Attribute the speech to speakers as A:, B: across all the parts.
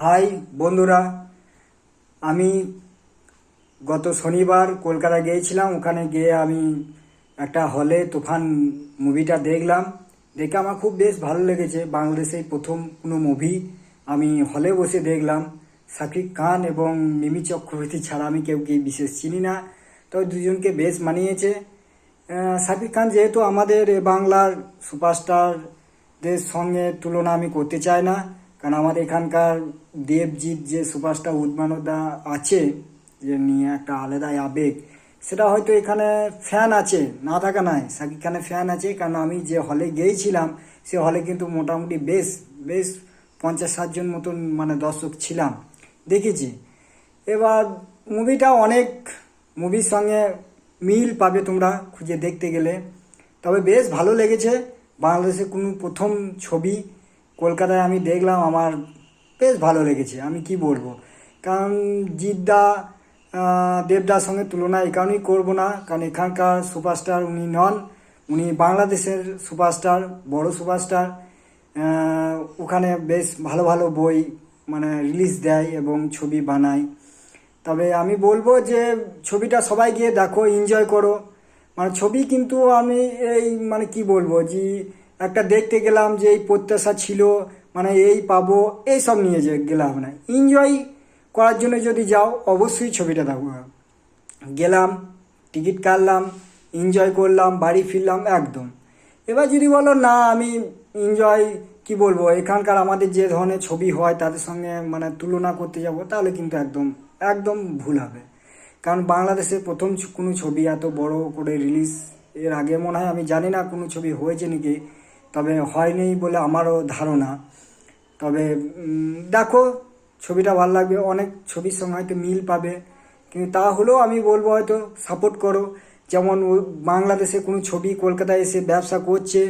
A: High বন্ধুরা, আমি গত শনিবার কলকাতা গিয়েছিলাম। ওখানে গিয়ে আমি একটা হলে তুফান মুভিটা দেখলাম। দেখে আমার খুব বেশ ভালো লেগেছে। বাংলাদেশের প্রথম কোনো মুভি আমি হলে বসে দেখলাম। শাকিব খান এবং মিমি চক্রবর্তী ছাড়া আমি কেউকে বিশেষ চিনি না, তো দুজনকে বেশ মানিয়েছে। শাকিব খান যেহেতু আমাদের বাংলার সুপারস্টারদের সঙ্গে তুলনা আমি করতে চাই না, কারণ আমাদের এখানকার দেবজিৎ যে সুপারস্টার উদ্মানদা আছে, যে নিয়ে একটা আলাদাই আবেগ, সেটা হয়তো এখানে ফ্যান আছে, না থাকা নয়, শাকিব খানের ফ্যান আছে। কারণ আমি যে হলে গিয়েছিলাম সে হলে কিন্তু মোটামুটি বেশ বেশ 50-60 জন মতন মানে দর্শক ছিলাম, দেখেছি। এবার মুভিটা অনেক মুভির সঙ্গে মিল পাবে তোমরা খুঁজে দেখতে গেলে, তবে বেশ ভালো লেগেছে। বাংলাদেশের কোনো প্রথম ছবি কলকাতায় আমি দেখলাম, আমার বেশ ভালো লেগেছে। আমি কি বলবো, কারণ জিদ্দা দেবদার সঙ্গে তুলনা এই কারণেই করবো না, কারণ এখানকার সুপারস্টার উনি নন, উনি বাংলাদেশের সুপারস্টার, বড় সুপারস্টার। ওখানে বেশ ভালো ভালো বই মানে রিলিজ দেয় এবং ছবি বানায়। তবে আমি বলবো যে ছবিটা সবাই গিয়ে দেখো, এনজয় করো। মানে ছবি কিন্তু আমি এই মানে কি বলবো যে একটা দেখতে গেলাম যে এই প্রত্যাশা ছিল, মানে এই পাবো, এই সব নিয়ে যে গেলাম না। এনজয় করার জন্য যদি যাও অবশ্যই ছবিটা দেখো। গেলাম, টিকিট কাটলাম, এনজয় করলাম, বাড়ি ফিরলাম একদম। এবার যদি বলো না আমি এনজয় কি বলবো, এখানকার আমাদের যে ধরনের ছবি হয় তাদের সঙ্গে মানে তুলনা করতে যাব, তাহলে কিন্তু একদম একদম ভুল হবে। কারণ বাংলাদেশের প্রথম কোনো ছবি এত বড় করে রিলিজ এর আগে মনে হয় আমি জানি না কোনো ছবি হয়েছে নাকি, তবে হয়নি বলে আমারও ধারণা। তবে দেখো, ছবিটা ভালো লাগবে, অনেক ছবির সঙ্গে হয়তো মিল পাবে, কিন্তু তা হলেও আমি বলবো হয়তো সাপোর্ট করো। যেমন বাংলাদেশে কোনো ছবি কলকাতায় এসে ব্যবসা করছে,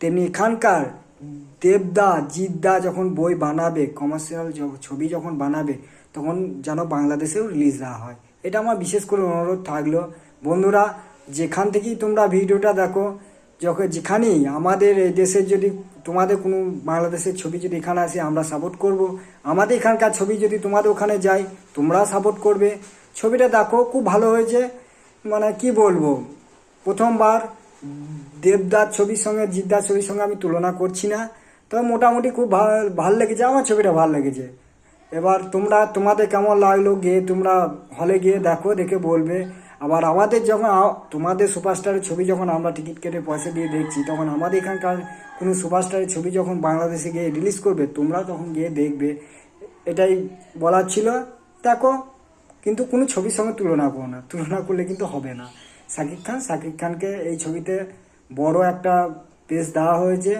A: তেমনি এখানকার দেবদা জিদ্দা যখন বই বানাবে, কমার্শিয়াল ছবি যখন বানাবে, তখন যেন বাংলাদেশেও রিলিজ দেওয়া হয়। এটা আমার বিশেষ করে অনুরোধ থাকলো। বন্ধুরা, যেখান থেকেই তোমরা ভিডিওটা দেখো, যখন যেখানেই আমাদের এই দেশের যদি তোমাদের কোনো বাংলাদেশের ছবি যদি এখানে আসে, আমরা সাপোর্ট করব। আমাদের এখানকার ছবি যদি তোমাদের ওখানে যায়, তোমরাও সাপোর্ট করবে। ছবিটা দেখো, খুব ভালো হয়েছে। মানে কি বলবো, প্রথমবার দেবদার ছবির সঙ্গে জিদ্দার ছবির সঙ্গে আমি তুলনা করছি না, তবে মোটামুটি খুব ভালো লেগেছে, আমার ছবিটা ভালো লেগেছে। এবার তোমাদের কেমন লাগলো, গিয়ে তোমরা হলে গিয়ে দেখো, দেখে বলবে। আবার আমাদের যখন তোমাদের সুপারস্টারের ছবি যখন আমরা টিকিট কেটে পয়সা দিয়ে দেখছি, তখন আমাদের এখানকার কোনো সুপারস্টারের ছবি যখন বাংলাদেশে গিয়ে রিলিজ করবে, তোমরা তখন গিয়ে দেখবে। এটাই বলার ছিল। দেখো, কিন্তু কোনো ছবির সঙ্গে তুলনা করো না, তুলনা করলে কিন্তু হবে না। শাকিব খানকে এই ছবিতে বড় একটা পেজ দেওয়া হয়েছে,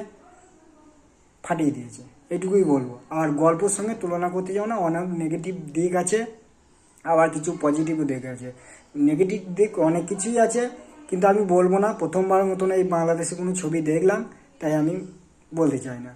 A: ফাটিয়ে দিয়েছে, এইটুকুই বলবো। আর গল্পের সঙ্গে তুলনা করতে যাও না, অনেক নেগেটিভ দিক আছে, আবার কিছু পজিটিভ দিক আছে। নেগেটিভ দিক অনেক কিছুই আছে, কিন্তু আমি বলবো না। প্রথমবার মতন এই বাংলাদেশে কোনো ছবি দেখলাম, তাই আমি বলতে চাই না।